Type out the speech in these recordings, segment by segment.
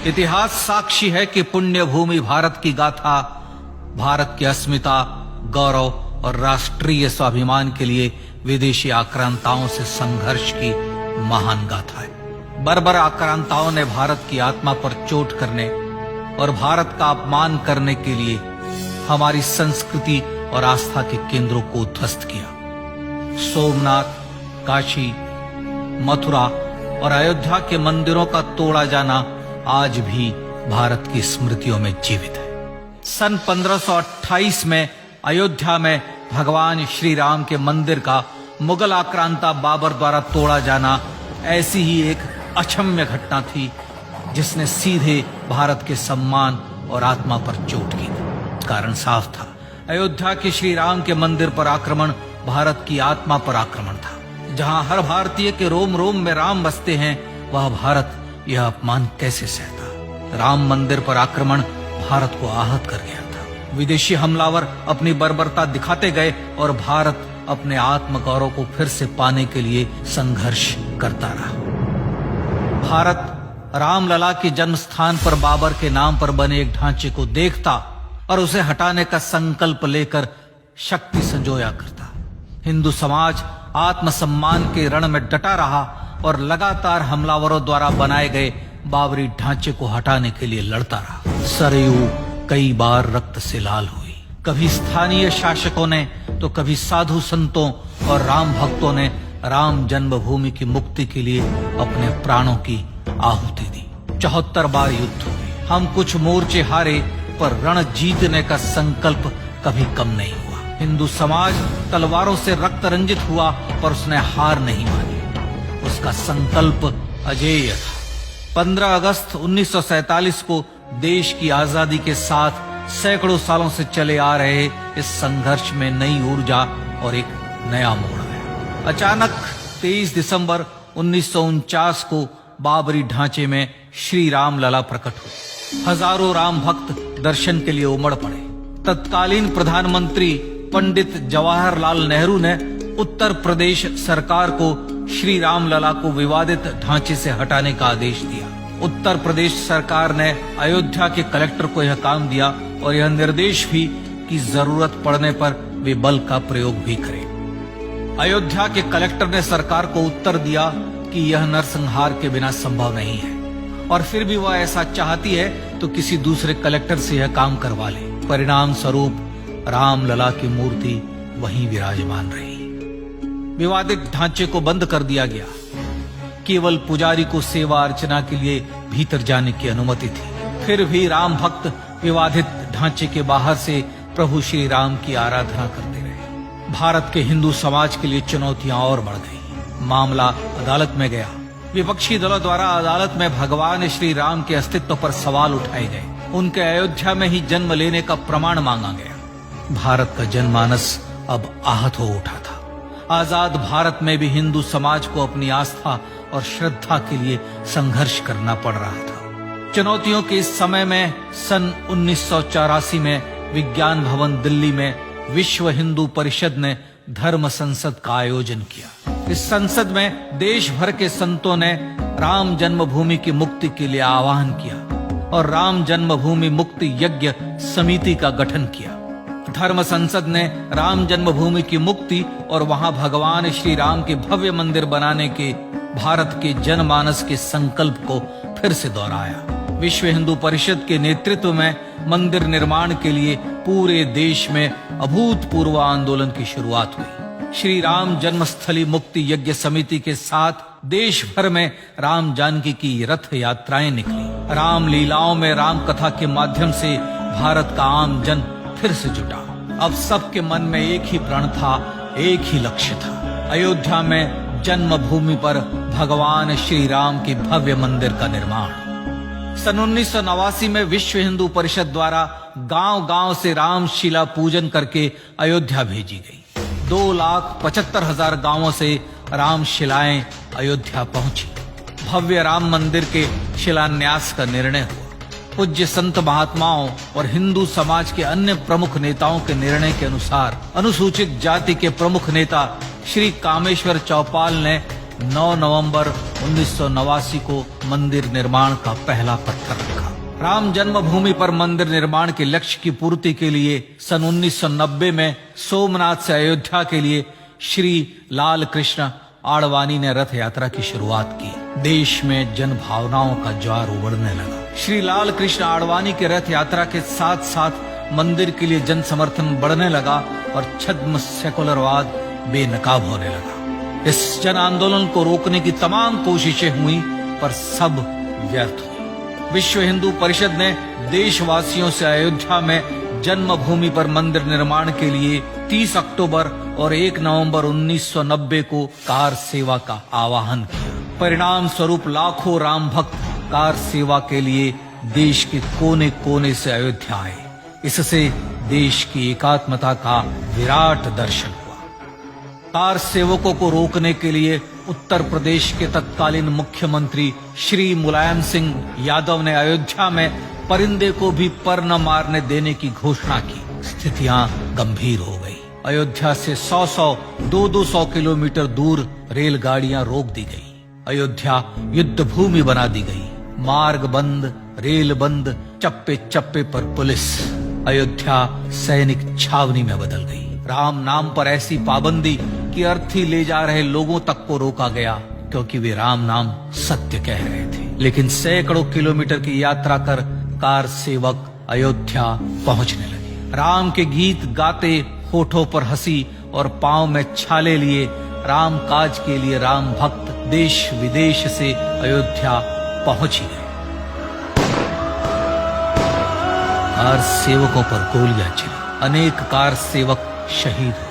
इतिहास साक्षी है कि पुण्य भूमि भारत की गाथा भारत की अस्मिता, गौरव और राष्ट्रीय स्वाभिमान के लिए विदेशी आक्रांताओं से संघर्ष की महान गाथा है। बर्बर आक्रांताओं ने भारत की आत्मा पर चोट करने और भारत का अपमान करने के लिए हमारी संस्कृति और आस्था के केंद्रों को ध्वस्त किया। सोमनाथ, काशी, मथुरा और अयोध्या के मंदिरों का तोड़ा जाना आज भी भारत की स्मृतियों में जीवित है। सन 1528 में अयोध्या में भगवान श्री राम के मंदिर का मुगल आक्रांता बाबर द्वारा तोड़ा जाना ऐसी ही एक अक्षम्य घटना थी जिसने सीधे भारत के सम्मान और आत्मा पर चोट की। कारण साफ था, अयोध्या के श्री राम के मंदिर पर आक्रमण भारत की आत्मा पर आक्रमण था। जहां हर भारतीय के रोम रोम में राम बसते हैं, वह भारत यह अपमान कैसे सहता। राम मंदिर पर आक्रमण भारत को आहत कर गया था। विदेशी हमलावर अपनी बर्बरता दिखाते गए और भारत अपने आत्म गौरव को फिर से पाने के लिए संघर्ष करता रहा। भारत रामलला के जन्म स्थान पर बाबर के नाम पर बने एक ढांचे को देखता और उसे हटाने का संकल्प लेकर शक्ति संजोया करता। हिंदू समाज आत्मसम्मान के रण में डटा रहा और लगातार हमलावरों द्वारा बनाए गए बाबरी ढांचे को हटाने के लिए लड़ता रहा। सरयू कई बार रक्त से लाल हुई। कभी स्थानीय शासकों ने तो कभी साधु संतों और राम भक्तों ने राम जन्मभूमि की मुक्ति के लिए अपने प्राणों की आहुति दी। 74 बार युद्ध हुए। हम कुछ मोर्चे हारे, पर रण जीतने का संकल्प कभी कम नहीं हुआ। हिंदू समाज तलवारों से रक्त रंजित हुआ, पर उसने हार नहीं मानी। उसका संकल्प अजेय था। 15 अगस्त 1947 को देश की आजादी के साथ सैकड़ों सालों से चले आ रहे इस संघर्ष में नई ऊर्जा और एक नया मोड़ आया। अचानक 23 दिसंबर 1949 को बाबरी ढांचे में श्री राम लला प्रकट हुए। हजारों राम भक्त दर्शन के लिए उमड़ पड़े। तत्कालीन प्रधानमंत्री पंडित जवाहरलाल नेहरू ने उत्तर प्रदेश सरकार को श्री राम लला को विवादित ढांचे से हटाने का आदेश दिया। उत्तर प्रदेश सरकार ने अयोध्या के कलेक्टर को यह काम दिया और यह निर्देश भी कि जरूरत पड़ने पर वे बल का प्रयोग भी करें। अयोध्या के कलेक्टर ने सरकार को उत्तर दिया कि यह नरसंहार के बिना संभव नहीं है, और फिर भी वह ऐसा चाहती है तो किसी दूसरे कलेक्टर से यह काम करवा ले। परिणाम स्वरूप रामलला की मूर्ति वहीं विराजमान रही। विवादित ढांचे को बंद कर दिया गया। केवल पुजारी को सेवा अर्चना के लिए भीतर जाने की अनुमति थी। फिर भी राम भक्त विवादित ढांचे के बाहर से प्रभु श्री राम की आराधना करते रहे। भारत के हिंदू समाज के लिए चुनौतियां और बढ़ गई। मामला अदालत में गया। विपक्षी दलों द्वारा अदालत में भगवान श्री राम के अस्तित्व पर सवाल उठाए गए। उनके अयोध्या में ही जन्म लेने का प्रमाण मांगा गया। भारत का जनमानस अब आहत हो उठा था। आजाद भारत में भी हिंदू समाज को अपनी आस्था और श्रद्धा के लिए संघर्ष करना पड़ रहा था। चुनौतियों के इस समय में सन 1984 में विज्ञान भवन दिल्ली में विश्व हिंदू परिषद ने धर्म संसद का आयोजन किया। इस संसद में देश भर के संतों ने राम जन्मभूमि की मुक्ति के लिए आह्वान किया और राम जन्मभूमि मुक्ति यज्ञ समिति का गठन किया। धर्म संसद ने राम जन्मभूमि की मुक्ति और वहां भगवान श्री राम के भव्य मंदिर बनाने के भारत के जनमानस के संकल्प को फिर से दोहराया। विश्व हिंदू परिषद के नेतृत्व में मंदिर निर्माण के लिए पूरे देश में अभूतपूर्व आंदोलन की शुरुआत हुई। श्री राम जन्मस्थली मुक्ति यज्ञ समिति के साथ देश भर में राम जानकी की रथ यात्राएं निकली। राम लीलाओं में राम कथा के माध्यम से भारत का आम जन फिर से जुटा। अब सबके मन में एक ही प्रण था, एक ही लक्ष्य था। अयोध्या में जन्मभूमि पर भगवान श्री राम के भव्य मंदिर का निर्माण। सन 1989 में विश्व हिंदू परिषद द्वारा गांव-गांव से रामशिला पूजन करके अयोध्या भेजी गई। 2,75,000 गांवों से रामशिलाएं अयोध्या पहुंची। भव्य राम मंदिर के शिलान्यास का निर्णय हुआ। पूज्य संत महात्माओं और हिंदू समाज के अन्य प्रमुख नेताओं के निर्णय के अनुसार अनुसूचित जाति के प्रमुख नेता श्री कामेश्वर चौपाल ने 9 नवंबर 1989 को मंदिर निर्माण का पहला पत्थर रखा। राम जन्मभूमि पर मंदिर निर्माण के लक्ष्य की पूर्ति के लिए सन 1990 में सोमनाथ से अयोध्या के लिए श्री लाल कृष्ण आडवाणी ने रथ यात्रा की शुरुआत की। देश में जन भावनाओं का ज्वार उमड़ने लगा। श्री लाल कृष्ण आडवाणी के रथ यात्रा के साथ साथ मंदिर के लिए जन समर्थन बढ़ने लगा और छद्म सेकुलरवाद बेनकाब होने लगा। इस जन आंदोलन को रोकने की तमाम कोशिशें हुई पर सब व्यर्थ हुई। विश्व हिंदू परिषद ने देशवासियों से अयोध्या में जन्मभूमि पर मंदिर निर्माण के लिए 30 अक्टूबर और 1 नवंबर 1990 को कार सेवा का आह्वान किया। परिणाम स्वरूप लाखों राम भक्त कार सेवा के लिए देश के कोने कोने से अयोध्या आए। इससे देश की एकात्मता का विराट दर्शन हुआ। कार सेवकों को रोकने के लिए उत्तर प्रदेश के तत्कालीन मुख्यमंत्री श्री मुलायम सिंह यादव ने अयोध्या में परिंदे को भी पर न मारने देने की घोषणा की। स्थितियां गंभीर हो गई। अयोध्या से 100-200 किलोमीटर दूर रेलगाड़ियां रोक दी गई। अयोध्या युद्ध भूमि बना दी गई। मार्ग बंद, रेल बंद, चप्पे चप्पे पर पुलिस। अयोध्या सैनिक छावनी में बदल गई। राम नाम पर ऐसी पाबंदी कि अर्थी ले जा रहे लोगों तक को रोका गया क्योंकि वे राम नाम सत्य कह रहे थे। लेकिन सैकड़ों किलोमीटर की यात्रा कर कार सेवक अयोध्या पहुंचने लगे। राम के गीत गाते, होठों पर हंसी और पांव में छाले लिए राम काज के लिए राम भक्त देश विदेश से अयोध्या पहुंच ही गए। कार सेवकों पर गोलियां चली। अनेक कार सेवक शहीद हुए।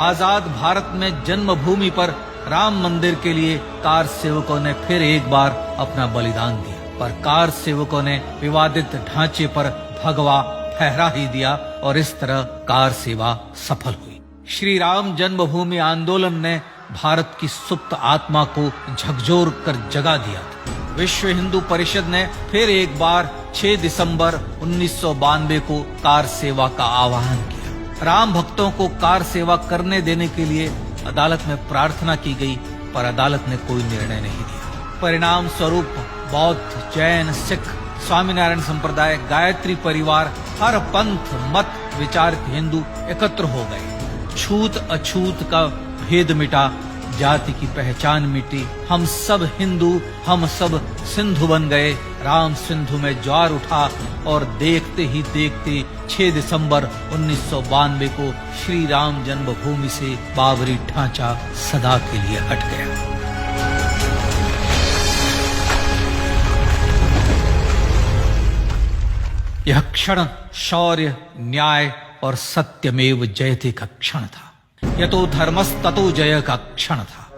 आजाद भारत में जन्मभूमि पर राम मंदिर के लिए कार सेवकों ने फिर एक बार अपना बलिदान दिया, पर कार सेवकों ने विवादित ढांचे पर भगवा फहरा ही दिया और इस तरह कार सेवा सफल हुई। श्री राम जन्मभूमि आंदोलन ने भारत की सुप्त आत्मा को झकझोर कर जगा दिया था। विश्व हिंदू परिषद ने फिर एक बार 6 दिसंबर 1992 को कार सेवा का आह्वान किया। राम भक्तों को कार सेवा करने देने के लिए अदालत में प्रार्थना की गई, पर अदालत ने कोई निर्णय नहीं दिया। परिणाम स्वरूप बौद्ध, जैन, सिख, स्वामीनारायण संप्रदाय, गायत्री परिवार, हर पंथ मत विचार के हिंदू एकत्र हो गए। छूत अछूत का भेद मिटा, जाति की पहचान मिटी। हम सब हिंदू, हम सब सिंधु बन गए। राम सिंधु में ज्वार उठा और देखते ही देखते 6 दिसंबर 1992 को श्री राम जन्मभूमि से बाबरी ढांचा सदा के लिए हट गया। यह क्षण शौर्य, न्याय और सत्यमेव जयते का क्षण था। यह तो धर्मस्ततो जय का क्षण था।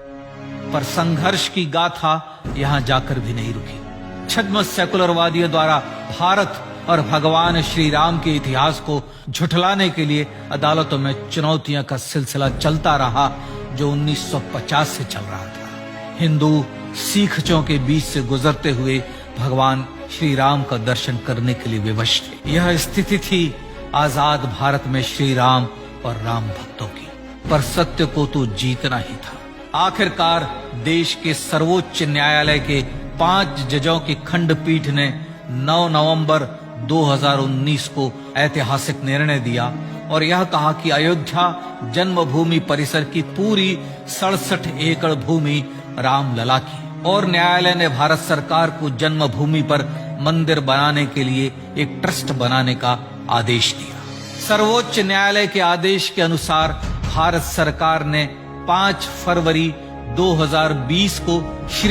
पर संघर्ष की गाथा यहां जाकर भी नहीं रुकी। छद्म सेकुलरवादियों द्वारा भारत और भगवान श्री राम के इतिहास को झुठलाने के लिए अदालतों में चुनौतियों का सिलसिला चलता रहा, जो 1950 से चल रहा था। हिंदू सिखों के बीच से गुजरते हुए भगवान श्री राम का दर्शन करने के लिए विवश थे। यह स्थिति थी आजाद भारत में श्री राम और राम भक्तों की। पर सत्य को तो जीतना ही था। आखिरकार देश के सर्वोच्च न्यायालय के 5 जजों की खंडपीठ ने 9 नवंबर 2019 को ऐतिहासिक निर्णय दिया और यह कहा कि अयोध्या जन्मभूमि परिसर की पूरी 67 एकड़ भूमि रामलला की। और न्यायालय ने भारत सरकार को जन्मभूमि पर मंदिर बनाने के लिए एक ट्रस्ट बनाने का आदेश दिया। सर्वोच्च न्यायालय के आदेश के अनुसार भारत सरकार ने 5 फरवरी 2020 को श्री